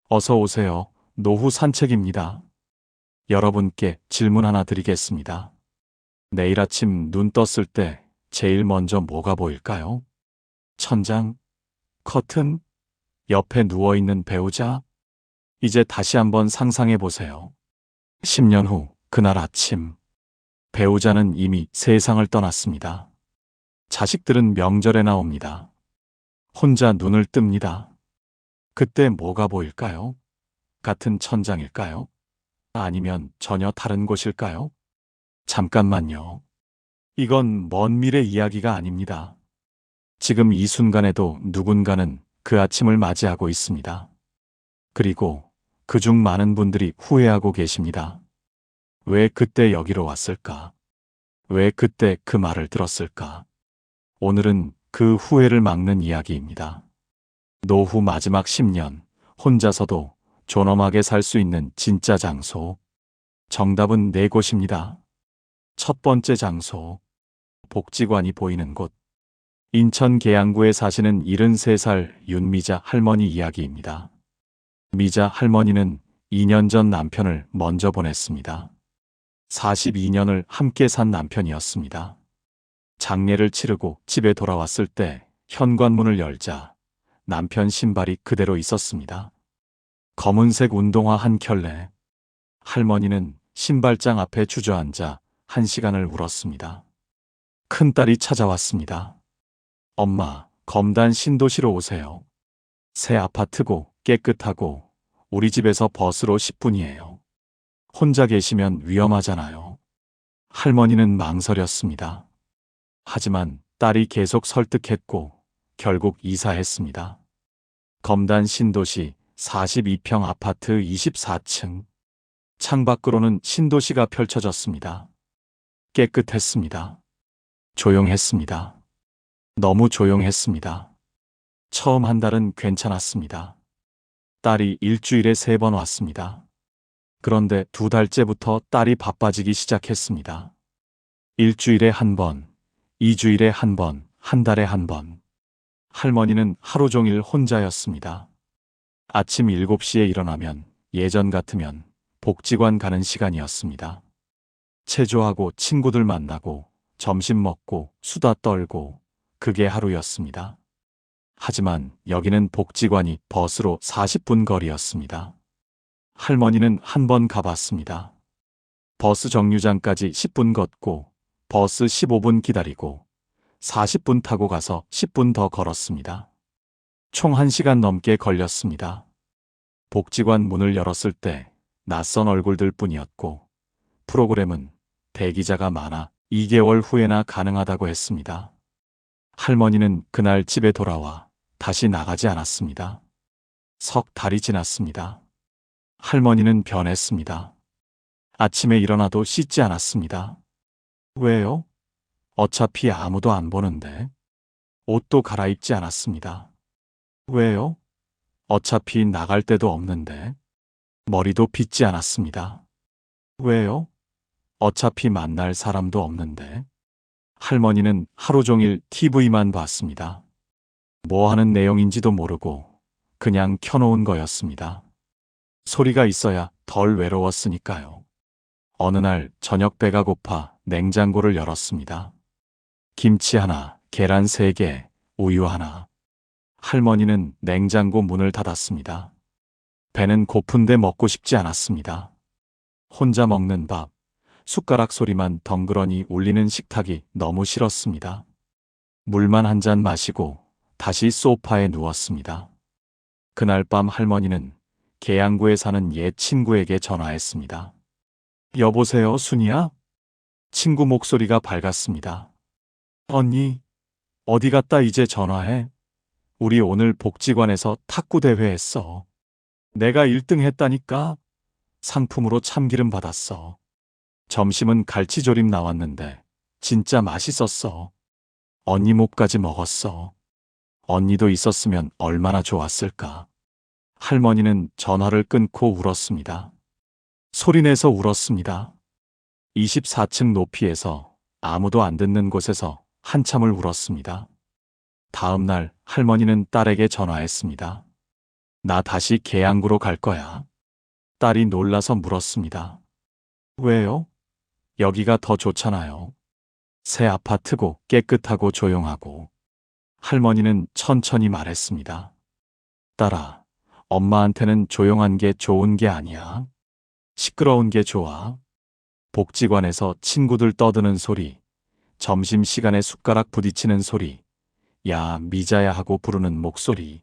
어서 오세요. 노후 산책입니다. 여러분께 질문 하나 드리겠습니다. 내일 아침 눈 떴을 때 제일 먼저 뭐가 보일까요? 천장, 커튼, 옆에 누워있는 배우자? 이제 다시 한번 상상해 보세요. 10년 후 그날 아침, 배우자는 이미 세상을 떠났습니다. 자식들은 명절에 나옵니다. 혼자 눈을 뜹니다. 그때 뭐가 보일까요? 같은 천장일까요? 아니면 전혀 다른 곳일까요? 잠깐만요. 이건 먼 미래 이야기가 아닙니다. 지금 이 순간에도 누군가는 그 아침을 맞이하고 있습니다. 그리고 그중 많은 분들이 후회하고 계십니다. 왜 그때 여기로 왔을까? 왜 그때 그 말을 들었을까? 오늘은 그 후회를 막는 이야기입니다. 노후 마지막 10년, 혼자서도 존엄하게 살 수 있는 진짜 장소. 정답은 네 곳입니다. 첫 번째 장소, 복지관이 보이는 곳. 인천 계양구에 사시는 73살 윤미자 할머니 이야기입니다. 미자 할머니는 2년 전 남편을 먼저 보냈습니다. 42년을 함께 산 남편이었습니다. 장례를 치르고 집에 돌아왔을 때 현관문을 열자 남편 신발이 그대로 있었습니다. 검은색 운동화 한 켤레. 할머니는 신발장 앞에 주저앉아 1시간을 울었습니다. 큰딸이 찾아왔습니다. 엄마, 검단 신도시로 오세요. 새 아파트고 깨끗하고 우리 집에서 버스로 10분이에요. 혼자 계시면 위험하잖아요. 할머니는 망설였습니다. 하지만 딸이 계속 설득했고 결국 이사했습니다. 검단 신도시 42평 아파트 24층. 창밖으로는 신도시가 펼쳐졌습니다. 깨끗했습니다. 조용했습니다. 너무 조용했습니다. 처음 한 달은 괜찮았습니다. 딸이 일주일에 3번 왔습니다. 그런데 2달째부터 딸이 바빠지기 시작했습니다. 일주일에 1번, 2주일에 1번, 한 달에 1번. 할머니는 하루 종일 혼자였습니다. 아침 7시에 일어나면 예전 같으면 복지관 가는 시간이었습니다. 체조하고 친구들 만나고 점심 먹고 수다 떨고 그게 하루였습니다. 하지만 여기는 복지관이 버스로 40분 거리였습니다. 할머니는 한 번 가봤습니다. 버스 정류장까지 10분 걷고 버스 15분 기다리고 40분 타고 가서 10분 더 걸었습니다. 총 1시간 넘게 걸렸습니다. 복지관 문을 열었을 때 낯선 얼굴들 뿐이었고 프로그램은 대기자가 많아 2개월 후에나 가능하다고 했습니다. 할머니는 그날 집에 돌아와 다시 나가지 않았습니다. 석 달이 지났습니다. 할머니는 변했습니다. 아침에 일어나도 씻지 않았습니다. 왜요? 어차피 아무도 안 보는데. 옷도 갈아입지 않았습니다. 왜요? 어차피 나갈 데도 없는데. 머리도 빗지 않았습니다. 왜요? 어차피 만날 사람도 없는데. 할머니는 하루 종일 TV만 봤습니다. 뭐 하는 내용인지도 모르고 그냥 켜놓은 거였습니다. 소리가 있어야 덜 외로웠으니까요. 어느 날 저녁 배가 고파 냉장고를 열었습니다. 김치 하나, 계란 3개, 우유 하나. 할머니는 냉장고 문을 닫았습니다. 배는 고픈데 먹고 싶지 않았습니다. 혼자 먹는 밥, 숟가락 소리만 덩그러니 울리는 식탁이 너무 싫었습니다. 물만 한 잔 마시고 다시 소파에 누웠습니다. 그날 밤 할머니는 계양구에 사는 옛 친구에게 전화했습니다. 여보세요, 순이야? 친구 목소리가 밝았습니다. 언니, 어디 갔다 이제 전화해? 우리 오늘 복지관에서 탁구 대회 했어. 내가 1등 했다니까? 상품으로 참기름 받았어. 점심은 갈치조림 나왔는데 진짜 맛있었어. 언니 몫까지 먹었어. 언니도 있었으면 얼마나 좋았을까. 할머니는 전화를 끊고 울었습니다. 소리내서 울었습니다. 24층 높이에서 아무도 안 듣는 곳에서 한참을 울었습니다. 다음 날 할머니는 딸에게 전화했습니다. 나 다시 계양구로 갈 거야. 딸이 놀라서 물었습니다. 왜요? 여기가 더 좋잖아요. 새 아파트고 깨끗하고 조용하고. 할머니는 천천히 말했습니다. 딸아, 엄마한테는 조용한 게 좋은 게 아니야. 시끄러운 게 좋아. 복지관에서 친구들 떠드는 소리, 점심시간에 숟가락 부딪히는 소리, 야, 미자야 하고 부르는 목소리.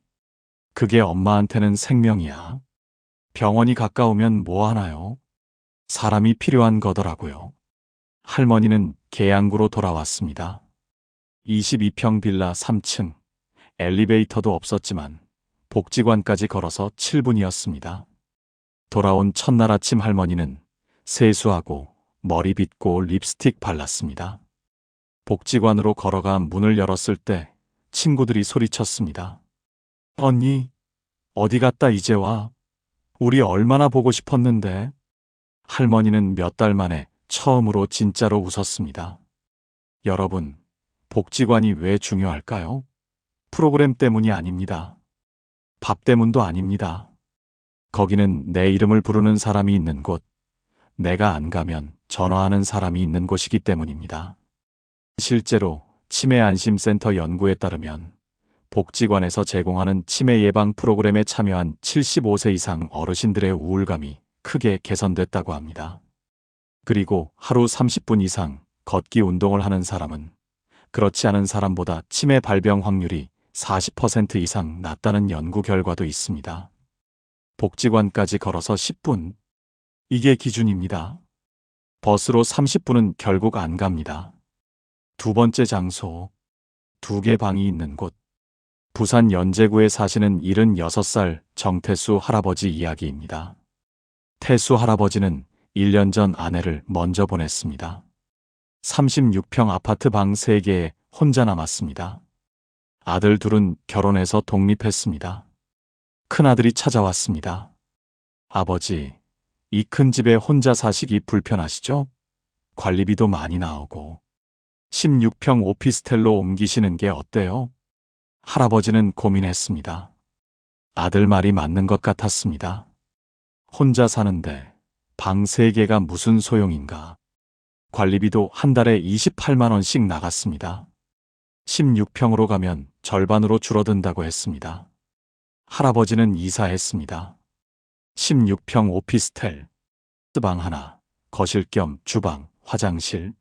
그게 엄마한테는 생명이야. 병원이 가까우면 뭐 하나요? 사람이 필요한 거더라고요. 할머니는 계양구로 돌아왔습니다. 22평 빌라 3층. 엘리베이터도 없었지만 복지관까지 걸어서 7분이었습니다. 돌아온 첫날 아침 할머니는 세수하고 머리 빗고 립스틱 발랐습니다. 복지관으로 걸어가 문을 열었을 때 친구들이 소리쳤습니다. 언니, 어디 갔다 이제 와? 우리 얼마나 보고 싶었는데. 할머니는 몇 달 만에 처음으로 진짜로 웃었습니다. 여러분, 복지관이 왜 중요할까요? 프로그램 때문이 아닙니다. 밥 때문도 아닙니다. 거기는 내 이름을 부르는 사람이 있는 곳, 내가 안 가면 전화하는 사람이 있는 곳이기 때문입니다. 실제로 치매 안심센터 연구에 따르면 복지관에서 제공하는 치매 예방 프로그램에 참여한 75세 이상 어르신들의 우울감이 크게 개선됐다고 합니다. 그리고 하루 30분 이상 걷기 운동을 하는 사람은 그렇지 않은 사람보다 치매 발병 확률이 40% 이상 낮다는 연구 결과도 있습니다. 복지관까지 걸어서 10분. 이게 기준입니다. 버스로 30분은 결국 안 갑니다. 두 번째 장소. 2개 방이 있는 곳. 부산 연제구에 사시는 76살 정태수 할아버지 이야기입니다. 태수 할아버지는 1년 전 아내를 먼저 보냈습니다. 36평 아파트 방 3개에 혼자 남았습니다. 아들 둘은 결혼해서 독립했습니다. 큰아들이 찾아왔습니다. 아버지, 이 큰 집에 혼자 사시기 불편하시죠? 관리비도 많이 나오고. 16평 오피스텔로 옮기시는 게 어때요? 할아버지는 고민했습니다. 아들 말이 맞는 것 같았습니다. 혼자 사는데 방 3개가 무슨 소용인가. 관리비도 한 달에 28만 원씩 나갔습니다. 16평으로 가면 절반으로 줄어든다고 했습니다. 할아버지는 이사했습니다. 16평 오피스텔, 방 하나, 거실 겸 주방, 화장실.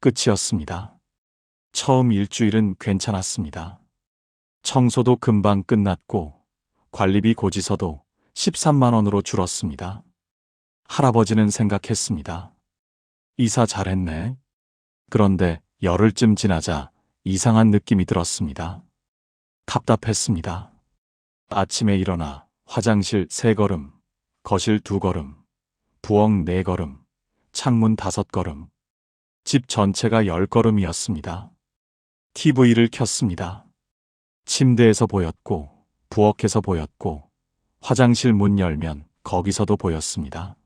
끝이었습니다. 처음 일주일은 괜찮았습니다. 청소도 금방 끝났고 관리비 고지서도 13만 원으로 줄었습니다. 할아버지는 생각했습니다. 이사 잘했네. 그런데 열흘쯤 지나자 이상한 느낌이 들었습니다. 답답했습니다. 아침에 일어나 화장실 3걸음, 거실 2걸음, 부엌 4걸음, 창문 5걸음, 집 전체가 10걸음이었습니다. TV를 켰습니다. 침대에서 보였고, 부엌에서 보였고, 화장실 문 열면 거기서도 보였습니다.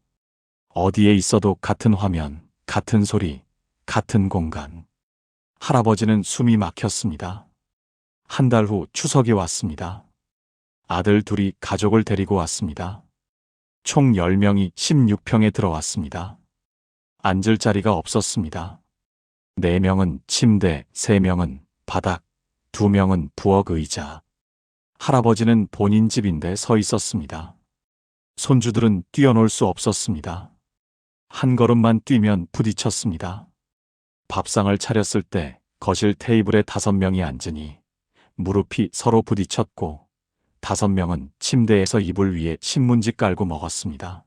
어디에 있어도 같은 화면, 같은 소리, 같은 공간. 할아버지는 숨이 막혔습니다. 한 달 후 추석이 왔습니다. 아들 둘이 가족을 데리고 왔습니다. 총 10명이 16평에 들어왔습니다. 앉을 자리가 없었습니다. 4명은 침대, 3명은 바닥, 2명은 부엌 의자. 할아버지는 본인 집인데 서 있었습니다. 손주들은 뛰어놀 수 없었습니다. 한 걸음만 뛰면 부딪혔습니다. 밥상을 차렸을 때 거실 테이블에 5명이 앉으니 무릎이 서로 부딪혔고 5명은 침대에서 이불 위에 신문지 깔고 먹었습니다.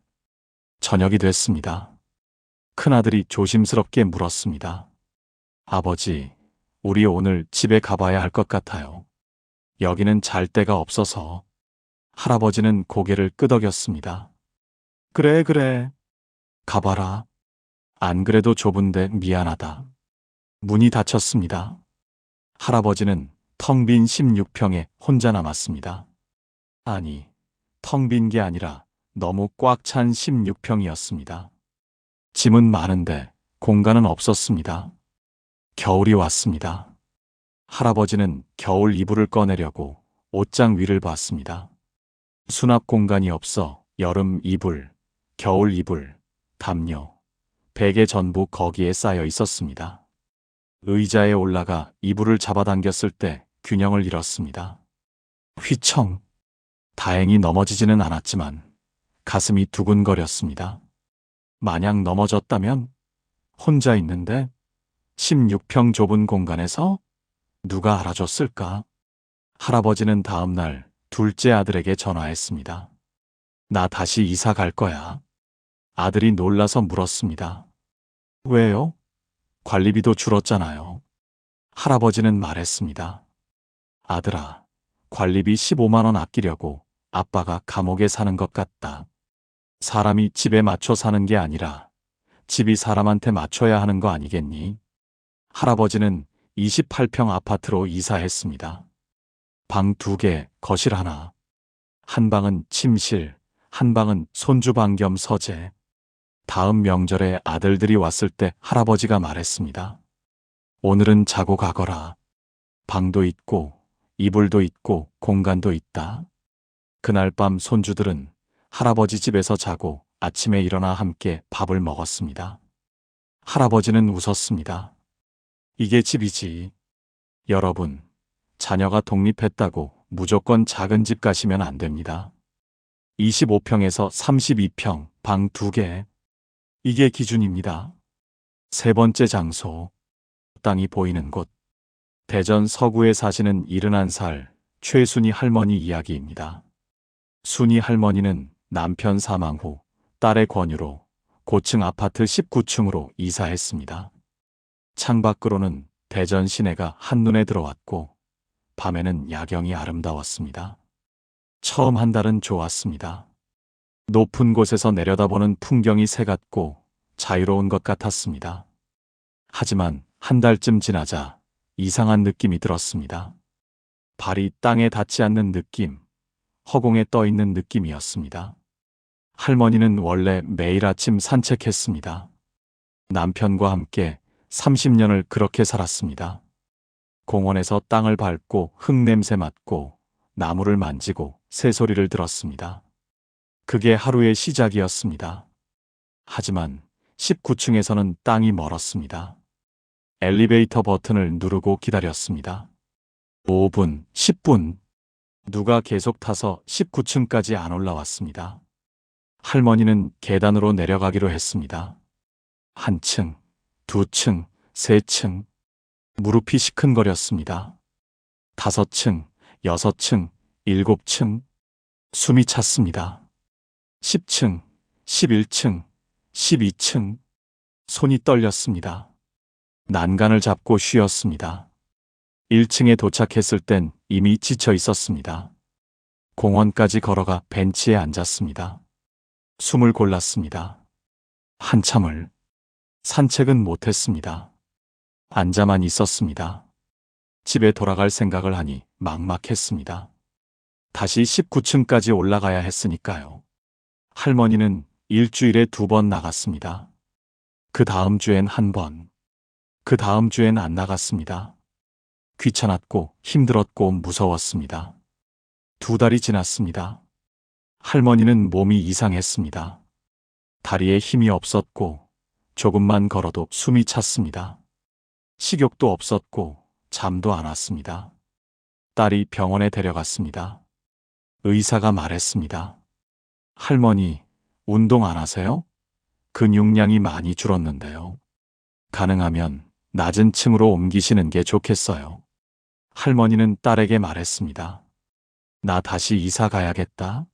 저녁이 됐습니다. 큰아들이 조심스럽게 물었습니다. 아버지, 우리 오늘 집에 가봐야 할 것 같아요. 여기는 잘 데가 없어서. 할아버지는 고개를 끄덕였습니다. 그래. 가봐라. 안 그래도 좁은데 미안하다. 문이 닫혔습니다. 할아버지는 텅 빈 16평에 혼자 남았습니다. 아니, 텅 빈 게 아니라 너무 꽉 찬 16평이었습니다. 짐은 많은데 공간은 없었습니다. 겨울이 왔습니다. 할아버지는 겨울 이불을 꺼내려고 옷장 위를 봤습니다. 수납 공간이 없어 여름 이불, 겨울 이불, 담요, 베개 전부 거기에 쌓여 있었습니다. 의자에 올라가 이불을 잡아당겼을 때 균형을 잃었습니다. 휘청! 다행히 넘어지지는 않았지만 가슴이 두근거렸습니다. 만약 넘어졌다면 혼자 있는데 16평 좁은 공간에서 누가 알아줬을까? 할아버지는 다음 날 둘째 아들에게 전화했습니다. 나 다시 이사 갈 거야. 아들이 놀라서 물었습니다. 왜요? 관리비도 줄었잖아요. 할아버지는 말했습니다. 아들아, 관리비 15만 원 아끼려고 아빠가 감옥에 사는 것 같다. 사람이 집에 맞춰 사는 게 아니라 집이 사람한테 맞춰야 하는 거 아니겠니? 할아버지는 28평 아파트로 이사했습니다. 방 2개, 거실 하나. 한 방은 침실, 한 방은 손주방 겸 서재. 다음 명절에 아들들이 왔을 때 할아버지가 말했습니다. 오늘은 자고 가거라. 방도 있고 이불도 있고 공간도 있다. 그날 밤 손주들은 할아버지 집에서 자고 아침에 일어나 함께 밥을 먹었습니다. 할아버지는 웃었습니다. 이게 집이지. 여러분, 자녀가 독립했다고 무조건 작은 집 가시면 안 됩니다. 25평에서 32평, 방 2개. 이게 기준입니다. 세 번째 장소. 땅이 보이는 곳. 대전 서구에 사시는 71살 최순희 할머니 이야기입니다. 순희 할머니는 남편 사망 후 딸의 권유로 고층 아파트 19층으로 이사했습니다. 창밖으로는 대전 시내가 한눈에 들어왔고 밤에는 야경이 아름다웠습니다. 처음 한 달은 좋았습니다. 높은 곳에서 내려다보는 풍경이 새같고 자유로운 것 같았습니다. 하지만 한 달쯤 지나자 이상한 느낌이 들었습니다. 발이 땅에 닿지 않는 느낌, 허공에 떠 있는 느낌이었습니다. 할머니는 원래 매일 아침 산책했습니다. 남편과 함께 30년을 그렇게 살았습니다. 공원에서 땅을 밟고 흙냄새 맡고 나무를 만지고 새소리를 들었습니다. 그게 하루의 시작이었습니다. 하지만 19층에서는 땅이 멀었습니다. 엘리베이터 버튼을 누르고 기다렸습니다. 5분, 10분. 누가 계속 타서 19층까지 안 올라왔습니다. 할머니는 계단으로 내려가기로 했습니다. 1층, 2층, 3층. 무릎이 시큰거렸습니다. 5층, 6층, 7층. 숨이 찼습니다. 10층, 11층, 12층. 손이 떨렸습니다. 난간을 잡고 쉬었습니다. 1층에 도착했을 땐 이미 지쳐 있었습니다. 공원까지 걸어가 벤치에 앉았습니다. 숨을 골랐습니다. 한참을. 산책은 못했습니다. 앉아만 있었습니다. 집에 돌아갈 생각을 하니 막막했습니다. 다시 19층까지 올라가야 했으니까요. 할머니는 일주일에 2번 나갔습니다. 그 다음 주엔 1번. 그 다음 주엔 안 나갔습니다. 귀찮았고 힘들었고 무서웠습니다. 2달이 지났습니다. 할머니는 몸이 이상했습니다. 다리에 힘이 없었고 조금만 걸어도 숨이 찼습니다. 식욕도 없었고 잠도 안 왔습니다. 딸이 병원에 데려갔습니다. 의사가 말했습니다. 할머니, 운동 안 하세요? 근육량이 많이 줄었는데요. 가능하면 낮은 층으로 옮기시는 게 좋겠어요. 할머니는 딸에게 말했습니다. 나 다시 이사 가야겠다.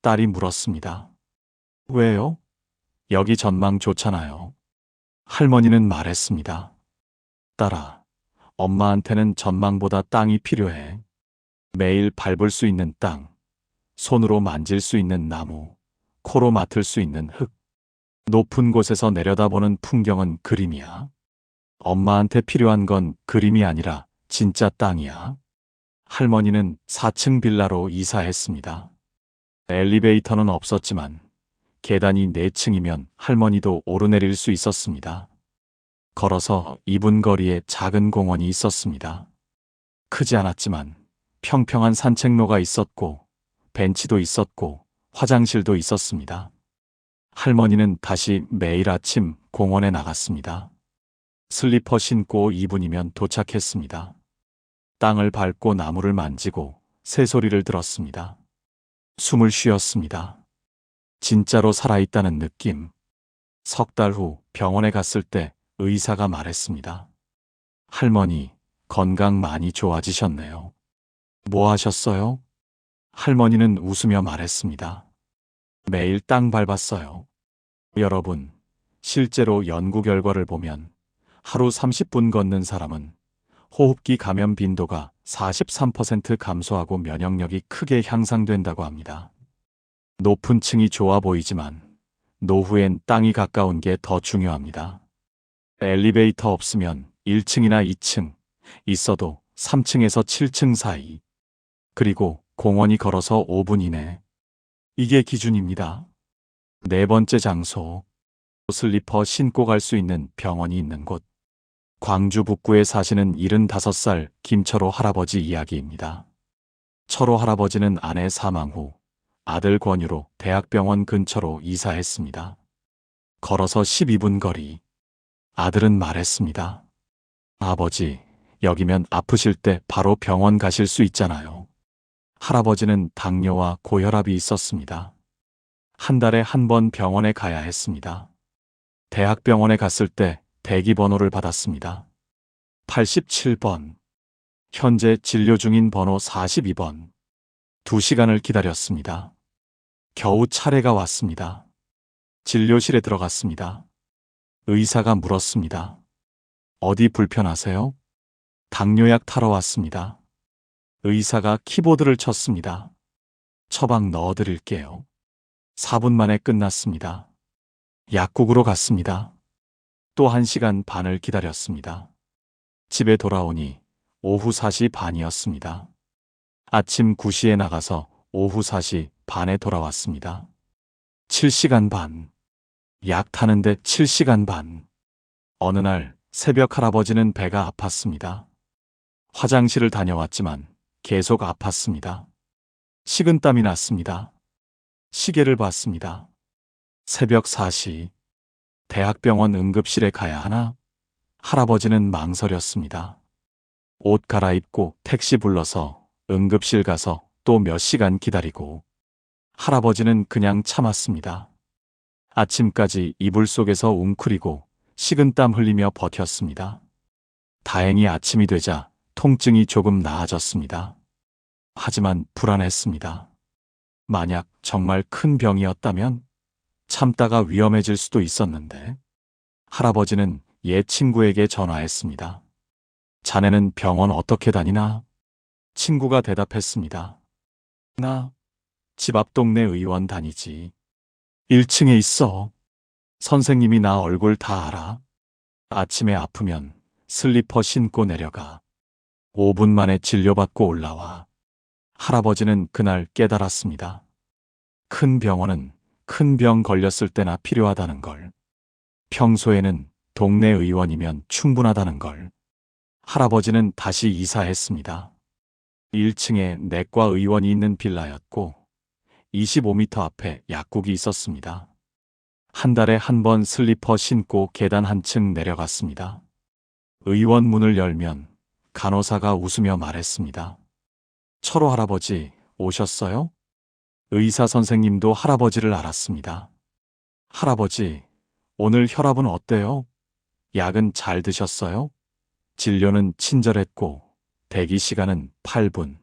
딸이 물었습니다. 왜요? 여기 전망 좋잖아요. 할머니는 말했습니다. 딸아, 엄마한테는 전망보다 땅이 필요해. 매일 밟을 수 있는 땅, 손으로 만질 수 있는 나무, 코로 맡을 수 있는 흙. 높은 곳에서 내려다보는 풍경은 그림이야. 엄마한테 필요한 건 그림이 아니라 진짜 땅이야. 할머니는 4층 빌라로 이사했습니다. 엘리베이터는 없었지만 계단이 4층이면 할머니도 오르내릴 수 있었습니다. 걸어서 2분 거리에 작은 공원이 있었습니다. 크지 않았지만 평평한 산책로가 있었고 벤치도 있었고 화장실도 있었습니다. 할머니는 다시 매일 아침 공원에 나갔습니다. 슬리퍼 신고 2분이면 도착했습니다. 땅을 밟고 나무를 만지고 새소리를 들었습니다. 숨을 쉬었습니다. 진짜로 살아있다는 느낌. 석 달 후 병원에 갔을 때 의사가 말했습니다. 할머니, 건강 많이 좋아지셨네요. 뭐 하셨어요? 할머니는 웃으며 말했습니다. 매일 땅 밟았어요. 여러분, 실제로 연구 결과를 보면 하루 30분 걷는 사람은 호흡기 감염 빈도가 43% 감소하고 면역력이 크게 향상된다고 합니다. 높은 층이 좋아 보이지만 노후엔 땅이 가까운 게 더 중요합니다. 엘리베이터 없으면 1층이나 2층, 있어도 3층에서 7층 사이, 그리고 공원이 걸어서 5분 이내. 이게 기준입니다. 네 번째 장소, 슬리퍼 신고 갈 수 있는 병원이 있는 곳. 광주 북구에 사시는 75살 김철호 할아버지 이야기입니다. 철호 할아버지는 아내 사망 후 아들 권유로 대학병원 근처로 이사했습니다. 걸어서 12분 거리. 아들은 말했습니다. 아버지, 여기면 아프실 때 바로 병원 가실 수 있잖아요. 할아버지는 당뇨와 고혈압이 있었습니다. 한 달에 한 번 병원에 가야 했습니다. 대학병원에 갔을 때 대기번호를 받았습니다. 87번. 현재 진료 중인 번호 42번. 2시간을 기다렸습니다. 겨우 차례가 왔습니다. 진료실에 들어갔습니다. 의사가 물었습니다. 어디 불편하세요? 당뇨약 타러 왔습니다. 의사가 키보드를 쳤습니다. 처방 넣어드릴게요. 4분 만에 끝났습니다. 약국으로 갔습니다. 또 1시간 반을 기다렸습니다. 집에 돌아오니 오후 4시 반이었습니다. 아침 9시에 나가서 오후 4시 반에 돌아왔습니다. 7시간 반. 약 타는데 7시간 반. 어느 날 새벽 할아버지는 배가 아팠습니다. 화장실을 다녀왔지만 계속 아팠습니다. 식은땀이 났습니다. 시계를 봤습니다. 새벽 4시. 대학병원 응급실에 가야 하나? 할아버지는 망설였습니다. 옷 갈아입고 택시 불러서 응급실 가서 또 몇 시간 기다리고 할아버지는 그냥 참았습니다. 아침까지 이불 속에서 웅크리고 식은땀 흘리며 버텼습니다. 다행히 아침이 되자 통증이 조금 나아졌습니다. 하지만 불안했습니다. 만약 정말 큰 병이었다면 참다가 위험해질 수도 있었는데 할아버지는 옛 친구에게 전화했습니다. 자네는 병원 어떻게 다니나? 친구가 대답했습니다. 나 집 앞 동네 의원 다니지. 1층에 있어. 선생님이 나 얼굴 다 알아. 아침에 아프면 슬리퍼 신고 내려가. 5분 만에 진료받고 올라와. 할아버지는 그날 깨달았습니다. 큰 병원은 큰 병 걸렸을 때나 필요하다는 걸. 평소에는 동네 의원이면 충분하다는 걸. 할아버지는 다시 이사했습니다. 1층에 내과 의원이 있는 빌라였고 25m 앞에 약국이 있었습니다. 한 달에 한 번 슬리퍼 신고 계단 한 층 내려갔습니다. 의원 문을 열면 간호사가 웃으며 말했습니다. 철호 할아버지 오셨어요? 의사 선생님도 할아버지를 알았습니다. 할아버지, 오늘 혈압은 어때요? 약은 잘 드셨어요? 진료는 친절했고 대기 시간은 8분,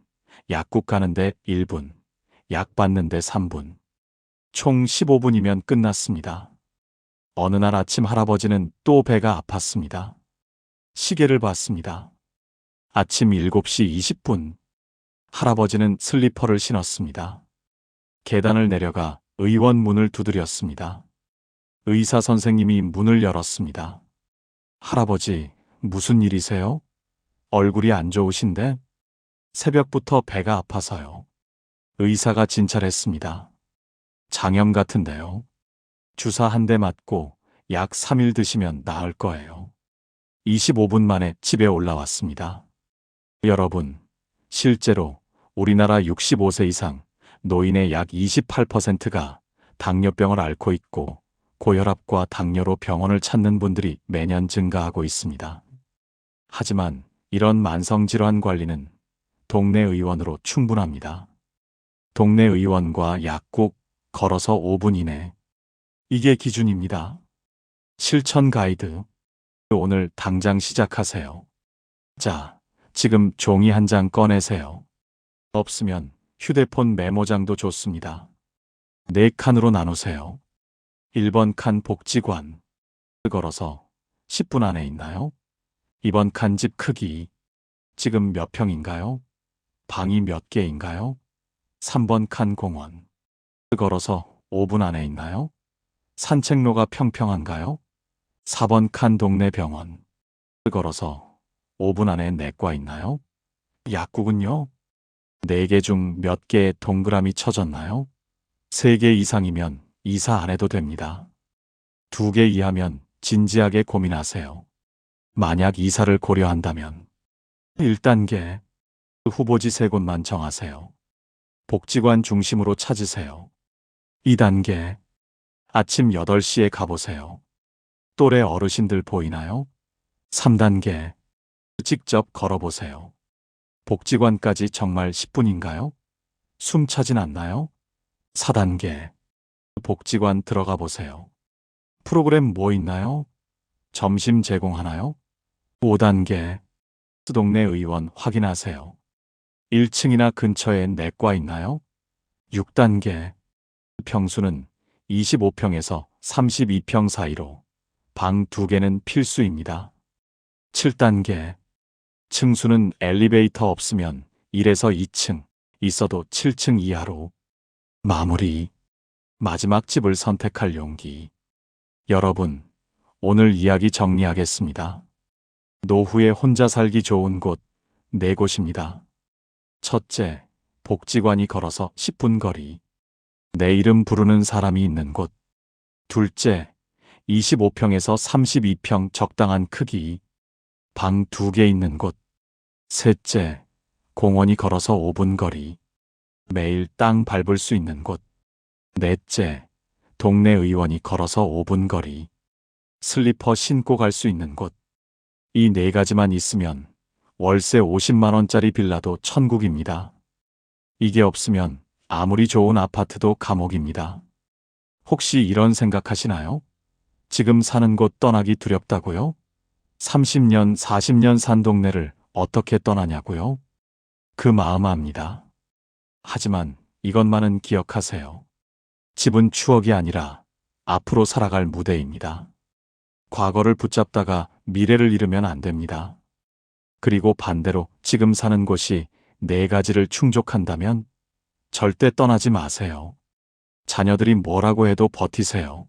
약국 가는데 1분, 약 받는데 3분. 총 15분이면 끝났습니다. 어느 날 아침 할아버지는 또 배가 아팠습니다. 시계를 봤습니다. 아침 7시 20분. 할아버지는 슬리퍼를 신었습니다. 계단을 내려가 의원 문을 두드렸습니다. 의사 선생님이 문을 열었습니다. 할아버지, 무슨 일이세요? 얼굴이 안 좋으신데? 새벽부터 배가 아파서요. 의사가 진찰했습니다. 장염 같은데요. 주사 한 대 맞고 약 3일 드시면 나을 거예요. 25분 만에 집에 올라왔습니다. 여러분, 실제로 우리나라 65세 이상 노인의 약 28%가 당뇨병을 앓고 있고 고혈압과 당뇨로 병원을 찾는 분들이 매년 증가하고 있습니다. 하지만 이런 만성질환 관리는 동네 의원으로 충분합니다. 동네 의원과 약국 걸어서 5분 이내. 이게 기준입니다. 실천 가이드. 오늘 당장 시작하세요. 자, 지금 종이 한 장 꺼내세요. 없으면 휴대폰 메모장도 좋습니다. 4칸으로 나누세요. 1번 칸 복지관. 걸어서 10분 안에 있나요? 2번 칸 집 크기. 지금 몇 평인가요? 방이 몇 개인가요? 3번 칸 공원. 걸어서 5분 안에 있나요? 산책로가 평평한가요? 4번 칸 동네 병원. 걸어서 5분 안에 내과 있나요? 약국은요? 4개 중 몇 개의 동그라미 쳐졌나요? 3개 이상이면 이사 안 해도 됩니다. 2개 이하면 진지하게 고민하세요. 만약 이사를 고려한다면 1단계 후보지 3곳만 정하세요. 복지관 중심으로 찾으세요. 2단계 아침 8시에 가보세요. 또래 어르신들 보이나요? 3단계 직접 걸어보세요. 복지관까지 정말 10분인가요? 숨 차진 않나요? 4단계 복지관 들어가 보세요. 프로그램 뭐 있나요? 점심 제공하나요? 5단계 동네 의원 확인하세요. 1층이나 근처에 내과 있나요? 6단계 평수는 25평에서 32평 사이로 방 2개는 필수입니다. 7단계 층수는 엘리베이터 없으면 1에서 2층, 있어도 7층 이하로. 마무리. 마지막 집을 선택할 용기. 여러분, 오늘 이야기 정리하겠습니다. 노후에 혼자 살기 좋은 곳, 4곳입니다. 첫째, 복지관이 걸어서 10분 거리. 내 이름 부르는 사람이 있는 곳. 둘째, 25평에서 32평 적당한 크기. 방 2개 있는 곳. 셋째, 공원이 걸어서 5분 거리. 매일 땅 밟을 수 있는 곳. 넷째, 동네 의원이 걸어서 5분 거리. 슬리퍼 신고 갈 수 있는 곳. 이 4가지만 있으면 월세 50만 원짜리 빌라도 천국입니다. 이게 없으면 아무리 좋은 아파트도 감옥입니다. 혹시 이런 생각하시나요? 지금 사는 곳 떠나기 두렵다고요? 30년, 40년 산 동네를 어떻게 떠나냐고요? 그 마음 압니다. 하지만 이것만은 기억하세요. 집은 추억이 아니라 앞으로 살아갈 무대입니다. 과거를 붙잡다가 미래를 잃으면 안 됩니다. 그리고 반대로 지금 사는 곳이 4가지를 충족한다면 절대 떠나지 마세요. 자녀들이 뭐라고 해도 버티세요.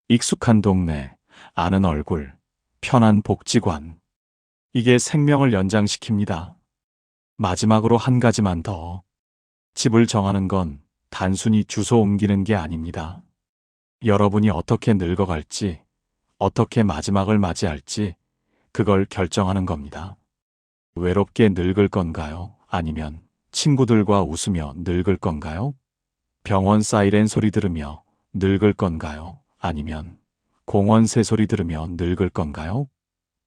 익숙한 동네, 아는 얼굴, 편한 복지관. 이게 생명을 연장시킵니다. 마지막으로 한 가지만 더. 집을 정하는 건 단순히 주소 옮기는 게 아닙니다. 여러분이 어떻게 늙어갈지, 어떻게 마지막을 맞이할지 그걸 결정하는 겁니다. 외롭게 늙을 건가요? 아니면 친구들과 웃으며 늙을 건가요? 병원 사이렌 소리 들으며 늙을 건가요? 아니면 공원 새소리 들으며 늙을 건가요?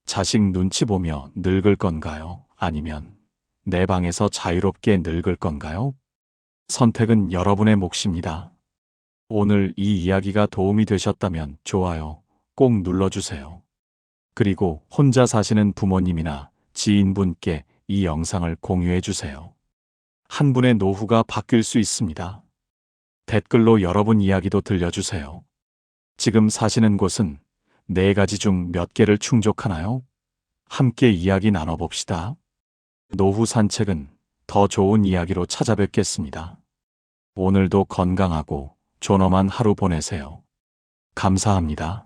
자식 눈치 보며 늙을 건가요? 아니면 내 방에서 자유롭게 늙을 건가요? 선택은 여러분의 몫입니다. 오늘 이 이야기가 도움이 되셨다면 좋아요 꼭 눌러주세요. 그리고 혼자 사시는 부모님이나 지인분께 이 영상을 공유해 주세요. 한 분의 노후가 바뀔 수 있습니다. 댓글로 여러분 이야기도 들려주세요. 지금 사시는 곳은 4가지 중 몇 개를 충족하나요? 함께 이야기 나눠봅시다. 노후 산책은 더 좋은 이야기로 찾아뵙겠습니다. 오늘도 건강하고 존엄한 하루 보내세요. 감사합니다.